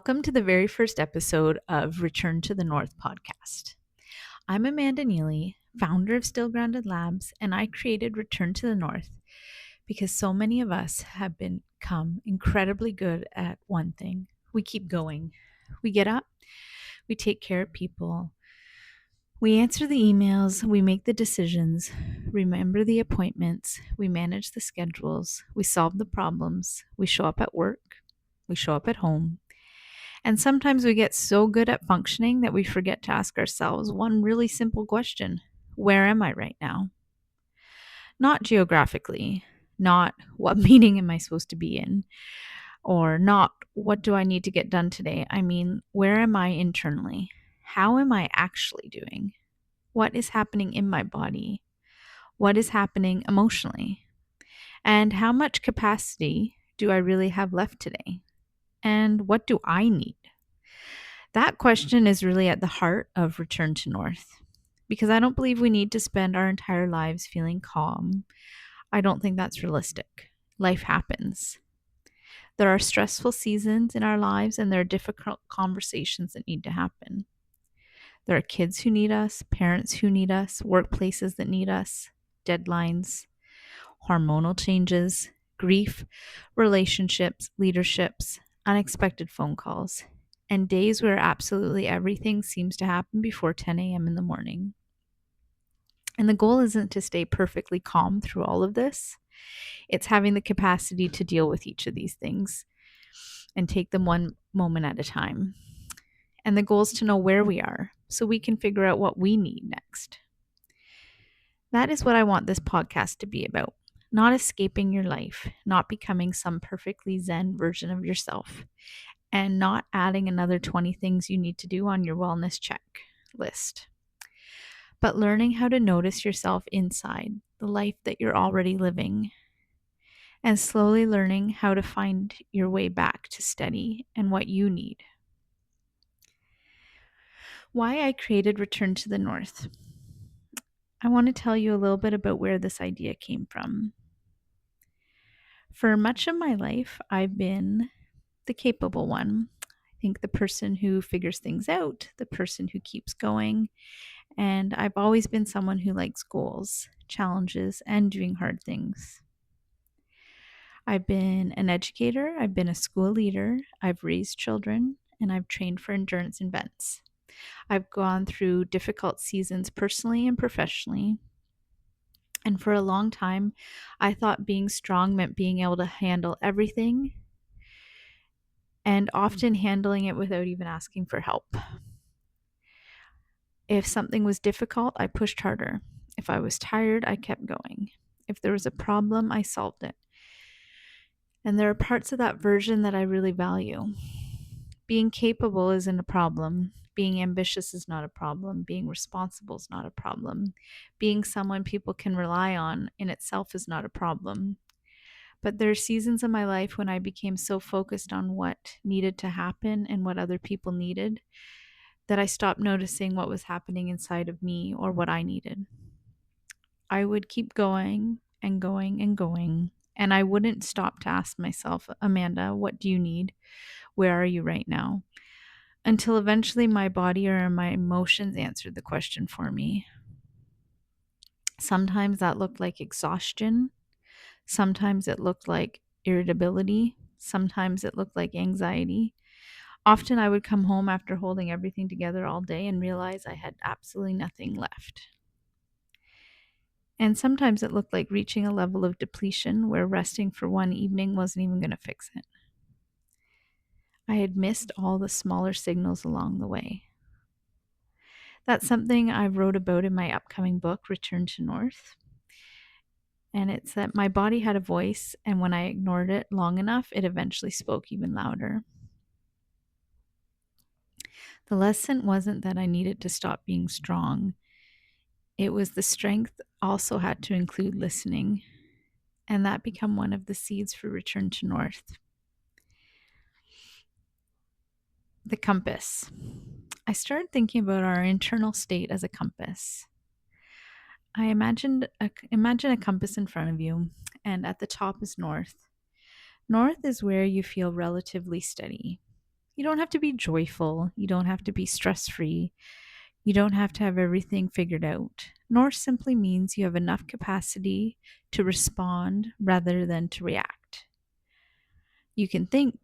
Welcome to the very first episode of Return to the North podcast. I'm Amanda Neely, founder of Still Grounded Labs, and I created Return to the North because so many of us have become incredibly good at one thing. We keep going. We get up, we take care of people, we answer the emails, we make the decisions, remember the appointments, we manage the schedules, we solve the problems, we show up at work, we show up at home. And sometimes we get so good at functioning that we forget to ask ourselves one really simple question: where am I right now? Not geographically, not what meeting am I supposed to be in, or not what do I need to get done today. I mean, where am I internally? How am I actually doing? What is happening in my body? What is happening emotionally? And how much capacity do I really have left today? And what do I need? That question is really at the heart of Return to North because I don't believe we need to spend our entire lives feeling calm. I don't think that's realistic. Life happens. There are stressful seasons in our lives and there are difficult conversations that need to happen. There are kids who need us, parents who need us, workplaces that need us, deadlines, hormonal changes, grief, relationships, leaderships, unexpected phone calls, and days where absolutely everything seems to happen before 10 a.m. in the morning. And the goal isn't to stay perfectly calm through all of this. It's having the capacity to deal with each of these things and take them one moment at a time. And the goal is to know where we are so we can figure out what we need next. That is what I want this podcast to be about. Not escaping your life, not becoming some perfectly zen version of yourself, and not adding another 20 things you need to do on your wellness checklist, but learning how to notice yourself inside the life that you're already living and slowly learning how to find your way back to steady and what you need. Why I created Return to the North. I want to tell you a little bit about where this idea came from. For much of my life, I've been the capable one. I think the person who figures things out, the person who keeps going. And I've always been someone who likes goals, challenges, and doing hard things. I've been an educator, I've been a school leader, I've raised children, and I've trained for endurance events. I've gone through difficult seasons personally and professionally. And for a long time, I thought being strong meant being able to handle everything and often handling it without even asking for help. If something was difficult, I pushed harder. If I was tired, I kept going. If there was a problem, I solved it. And there are parts of that version that I really value. Being capable isn't a problem. Being ambitious is not a problem. Being responsible is not a problem. Being someone people can rely on in itself is not a problem. But there are seasons in my life when I became so focused on what needed to happen and what other people needed that I stopped noticing what was happening inside of me or what I needed. I would keep going and going and going, and I wouldn't stop to ask myself, Amanda, what do you need? Where are you right now? Until eventually my body or my emotions answered the question for me. Sometimes that looked like exhaustion. Sometimes it looked like irritability. Sometimes it looked like anxiety. Often I would come home after holding everything together all day and realize I had absolutely nothing left. And sometimes it looked like reaching a level of depletion where resting for one evening wasn't even going to fix it. I had missed all the smaller signals along the way. That's something I wrote about in my upcoming book, Return to North. And it's that my body had a voice, and when I ignored it long enough, it eventually spoke even louder. The lesson wasn't that I needed to stop being strong. It was the strength also had to include listening, and that became one of the seeds for Return to North. The compass. I started thinking about our internal state as a compass. I imagine a compass in front of you, and at the top is north. North is where you feel relatively steady. You don't have to be joyful. You don't have to be stress free. You don't have to have everything figured out. North simply means you have enough capacity to respond rather than to react. You can think,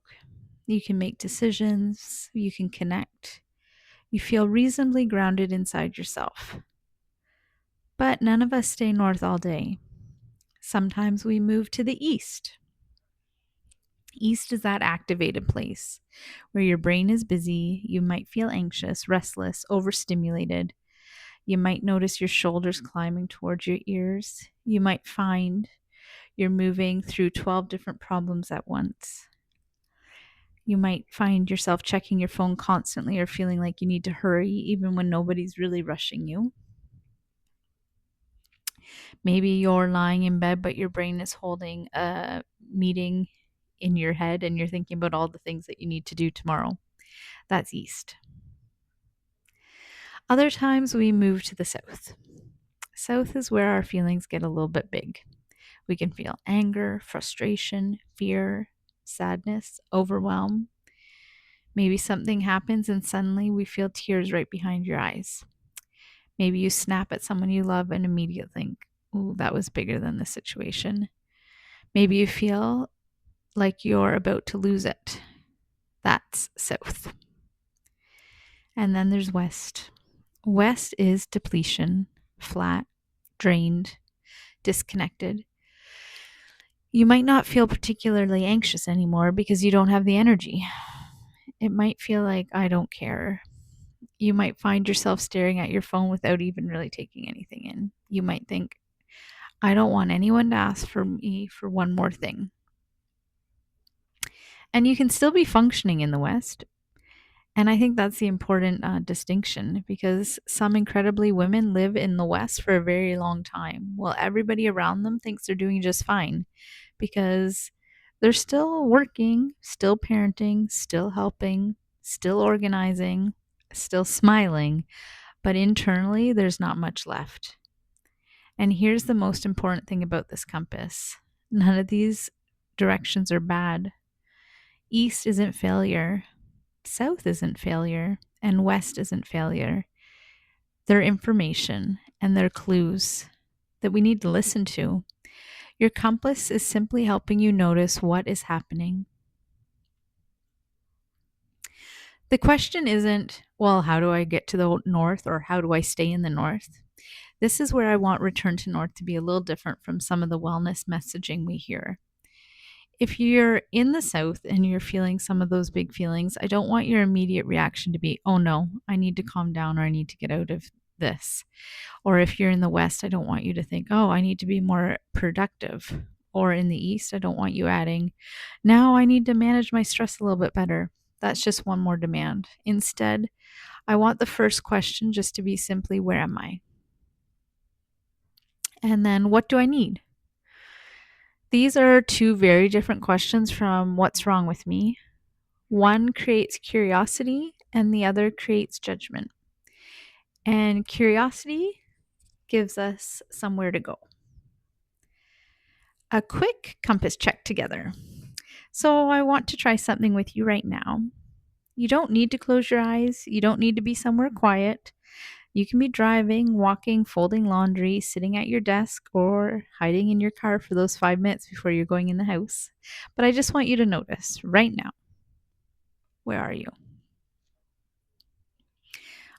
you can make decisions, you can connect. You feel reasonably grounded inside yourself. But none of us stay north all day. Sometimes we move to the east. East is that activated place where your brain is busy. You might feel anxious, restless, overstimulated. You might notice your shoulders climbing towards your ears. You might find you're moving through 12 different problems at once. You might find yourself checking your phone constantly or feeling like you need to hurry even when nobody's really rushing you. Maybe you're lying in bed, but your brain is holding a meeting in your head and you're thinking about all the things that you need to do tomorrow. That's east. Other times we move to the south. South is where our feelings get a little bit big. We can feel anger, frustration, fear, sadness, overwhelm. Maybe something happens and suddenly we feel tears right behind your eyes. Maybe you snap at someone you love and immediately think, ooh, that was bigger than the situation. Maybe you feel like you're about to lose it. That's south. And then there's west. West is depletion, flat, drained, disconnected. You might not feel particularly anxious anymore because you don't have the energy. It might feel like, I don't care. You might find yourself staring at your phone without even really taking anything in. You might think, I don't want anyone to ask for me for one more thing. And you can still be functioning in the West. And I think that's the important distinction because some incredibly women live in the West for a very long time while everybody around them thinks they're doing just fine because they're still working, still parenting, still helping, still organizing, still smiling, but internally there's not much left. And here's the most important thing about this compass: none of these directions are bad. East isn't failure, south isn't failure, and west isn't failure. They're information and they're clues that we need to listen to. Your compass is simply helping you notice what is happening. The question isn't, well, how do I get to the north or how do I stay in the north? This is where I want Return to North to be a little different from some of the wellness messaging we hear. If you're in the south and you're feeling some of those big feelings, I don't want your immediate reaction to be, oh no, I need to calm down or I need to get out of this. Or if you're in the west, I don't want you to think, oh, I need to be more productive. Or in the east, I don't want you adding, now I need to manage my stress a little bit better. That's just one more demand. Instead, I want the first question just to be simply, where am I? And then, what do I need? These are two very different questions from what's wrong with me. One creates curiosity and the other creates judgment. And curiosity gives us somewhere to go. A quick compass check together. So I want to try something with you right now. You don't need to close your eyes. You don't need to be somewhere quiet. You can be driving, walking, folding laundry, sitting at your desk, or hiding in your car for those 5 minutes before you're going in the house. But I just want you to notice right now, where are you?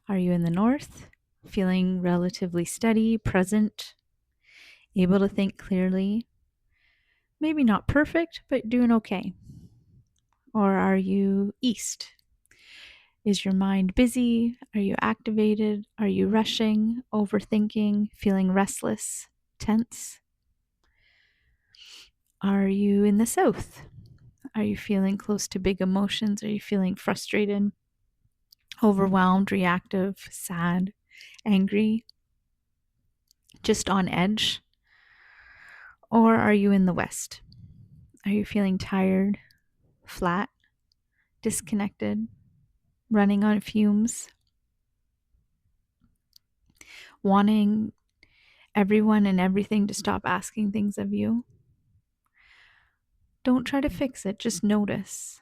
Are you in the north, feeling relatively steady, present, able to think clearly? Maybe not perfect, but doing okay. Or are you east? Is your mind busy? Are you activated? Are you rushing, overthinking, feeling restless, tense? Are you in the south? Are you feeling close to big emotions? Are you feeling frustrated, overwhelmed, reactive, sad, angry, just on edge? Or are you in the west? Are you feeling tired, flat, disconnected, running on fumes, wanting everyone and everything to stop asking things of you? Don't try to fix it, just notice.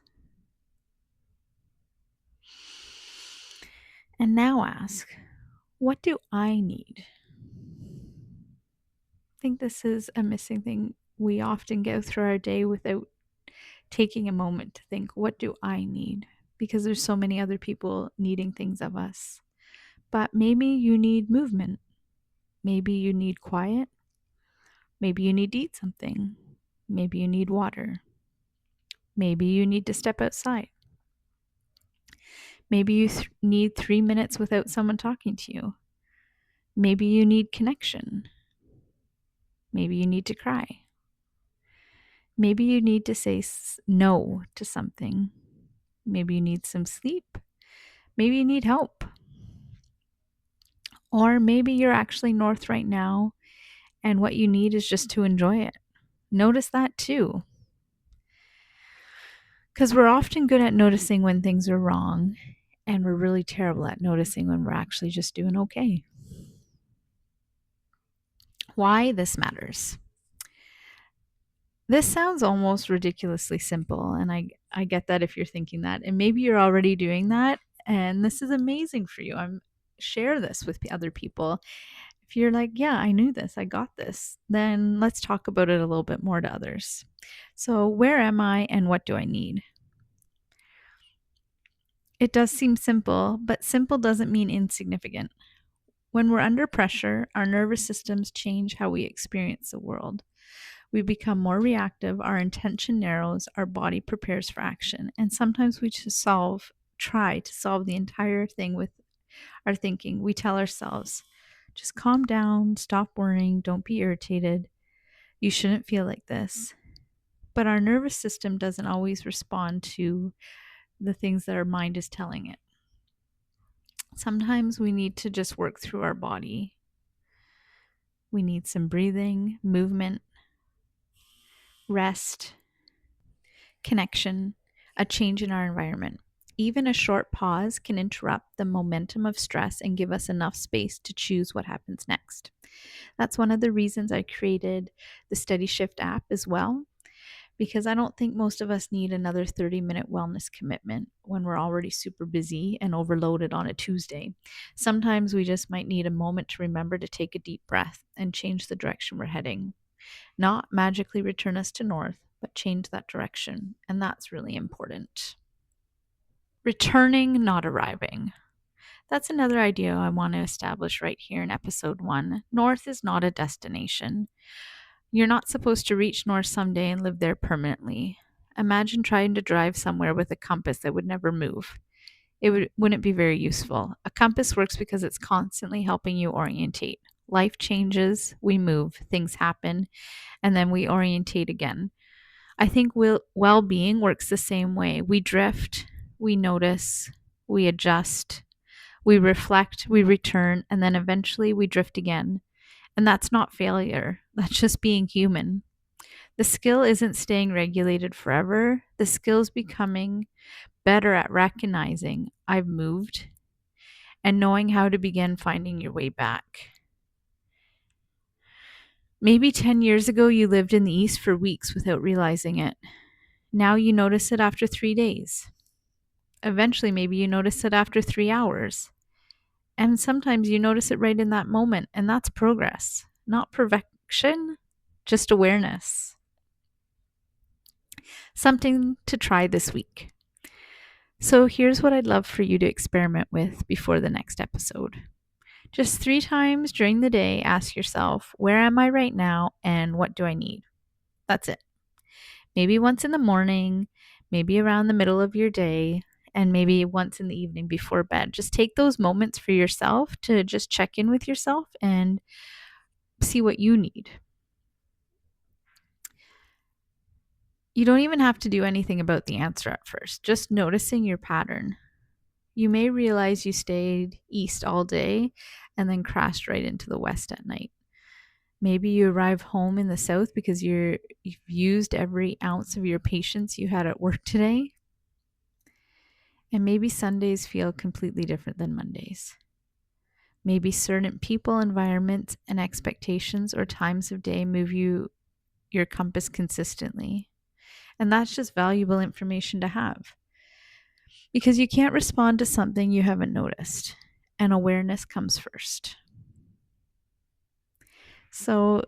And now ask, what do I need? I think this is a missing thing. We often go through our day without taking a moment to think, what do I need? Because there's so many other people needing things of us. But maybe you need movement. Maybe you need quiet. Maybe you need to eat something. Maybe you need water. Maybe you need to step outside. Maybe you need 3 minutes without someone talking to you. Maybe you need connection. Maybe you need to cry. Maybe you need to say no to something. Maybe you need some sleep. Maybe you need help. Or maybe you're actually north right now and what you need is just to enjoy it. Notice that too. Because we're often good at noticing when things are wrong, and we're really terrible at noticing when we're actually just doing okay. Why this matters. This sounds almost ridiculously simple, and I get that if you're thinking that, and maybe you're already doing that, and this is amazing for you. Share this with other people. If you're like, yeah, I knew this, I got this, then let's talk about it a little bit more to others. So, where am I and what do I need? It does seem simple, but simple doesn't mean insignificant. When we're under pressure, our nervous systems change how we experience the world. We become more reactive, our attention narrows, our body prepares for action, and sometimes we just try to solve the entire thing with our thinking. We tell ourselves, just calm down, stop worrying, don't be irritated. You shouldn't feel like this. But our nervous system doesn't always respond to the things that our mind is telling it. Sometimes we need to just work through our body. We need some breathing, movement, rest, connection, a change in our environment. Even a short pause can interrupt the momentum of stress and give us enough space to choose what happens next. That's one of the reasons I created the Steady Shift app as well, because I don't think most of us need another 30-minute wellness commitment when we're already super busy and overloaded on a Tuesday. Sometimes we just might need a moment to remember to take a deep breath and change the direction we're heading. Not magically return us to north, but change that direction. And that's really important. Returning, not arriving. That's another idea I want to establish right here in episode 1. North is not a destination. You're not supposed to reach north someday and live there permanently. Imagine trying to drive somewhere with a compass that would never move. Wouldn't be very useful. A compass works because it's constantly helping you orientate. Life changes, we move, things happen, and then we orientate again. I think well-being works the same way. We drift, we notice, we adjust, we reflect, we return, and then eventually we drift again. And that's not failure. That's just being human. The skill isn't staying regulated forever. The skill is becoming better at recognizing I've moved and knowing how to begin finding your way back. Maybe 10 years ago, you lived in the East for weeks without realizing it. Now you notice it after 3 days. Eventually, maybe you notice it after 3 hours. And sometimes you notice it right in that moment, and that's progress, not perfection, just awareness. Something to try this week. So here's what I'd love for you to experiment with before the next episode. Just 3 times during the day, ask yourself, where am I right now and what do I need? That's it. Maybe once in the morning, maybe around the middle of your day, and maybe once in the evening before bed. Just take those moments for yourself to just check in with yourself and see what you need. You don't even have to do anything about the answer at first, just noticing your pattern. You may realize you stayed east all day and then crashed right into the west at night. Maybe you arrive home in the south because you've used every ounce of your patience you had at work today. And maybe Sundays feel completely different than Mondays. Maybe certain people, environments, and expectations or times of day move your compass consistently. And that's just valuable information to have. Because you can't respond to something you haven't noticed. and awareness comes first. So,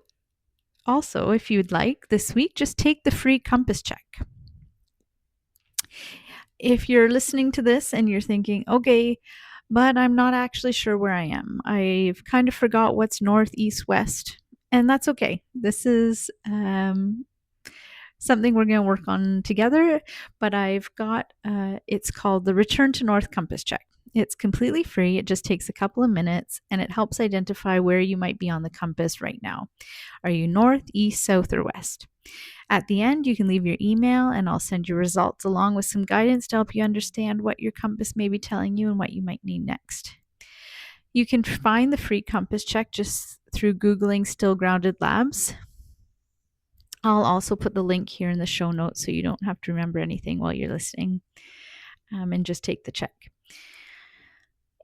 also, if you'd like, this week, just take the free compass check. If you're listening to this and you're thinking, okay, but I'm not actually sure where I am, I've kind of forgot what's north, east, west, and that's okay. This is something we're going to work on together, but I've got, it's called the Return to North Compass Check. It's completely free. It just takes a couple of minutes and it helps identify where you might be on the compass right now. Are you north, east, south, or west? At the end, you can leave your email and I'll send you results along with some guidance to help you understand what your compass may be telling you and what you might need next. You can find the free compass check just through Googling Still Grounded Labs. I'll also put the link here in the show notes so you don't have to remember anything while you're listening, and just take the check.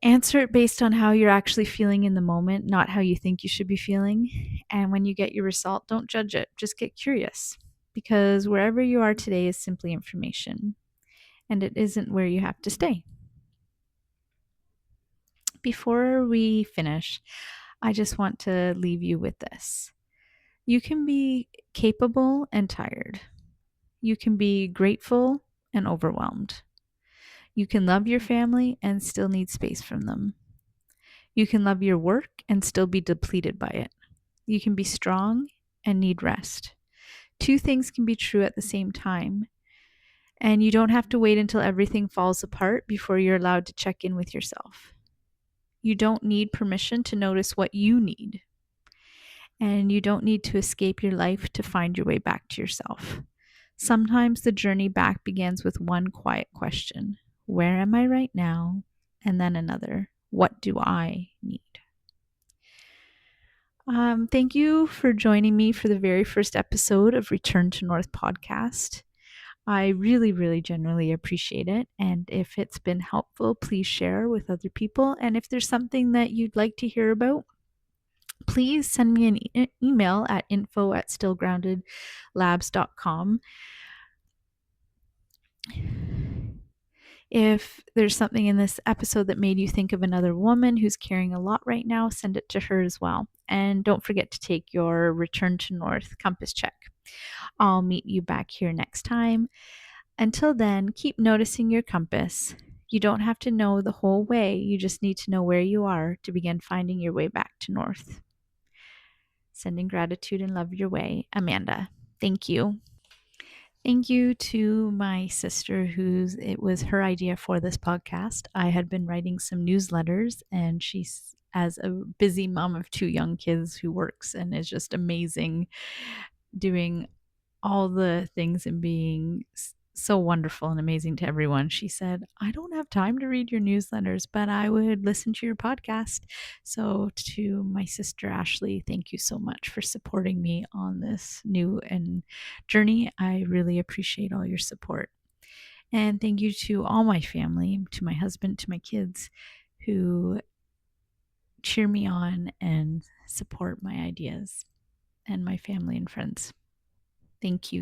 Answer it based on how you're actually feeling in the moment, not how you think you should be feeling. And when you get your result, don't judge it, just get curious, because wherever you are today is simply information, and it isn't where you have to stay. Before we finish, I just want to leave you with this. You can be capable and tired. You can be grateful and overwhelmed. You can love your family and still need space from them. You can love your work and still be depleted by it. You can be strong and need rest. Two things can be true at the same time. And you don't have to wait until everything falls apart before you're allowed to check in with yourself. You don't need permission to notice what you need. And you don't need to escape your life to find your way back to yourself. Sometimes the journey back begins with one quiet question: where am I right now? And then another: what do I need? Thank you for joining me for the very first episode of Return to North podcast. I really, really genuinely appreciate it. And if it's been helpful, please share with other people. And if there's something that you'd like to hear about, please send me an email at info@stillgroundedlabs.com. If there's something in this episode that made you think of another woman who's carrying a lot right now, send it to her as well. And don't forget to take your Return to North compass check. I'll meet you back here next time. Until then, keep noticing your compass. You don't have to know the whole way. You just need to know where you are to begin finding your way back to North. Sending gratitude and love your way, Amanda. Thank you. Thank you to my sister, it was her idea for this podcast. I had been writing some newsletters, and she's, as a busy mom of two young kids who works and is just amazing, doing all the things and being so wonderful and amazing to everyone. She said, I don't have time to read your newsletters, but I would listen to your podcast. So to my sister, Ashley, thank you so much for supporting me on this new and journey. I really appreciate all your support. And thank you to all my family, to my husband, to my kids who cheer me on and support my ideas, and my family and friends. Thank you.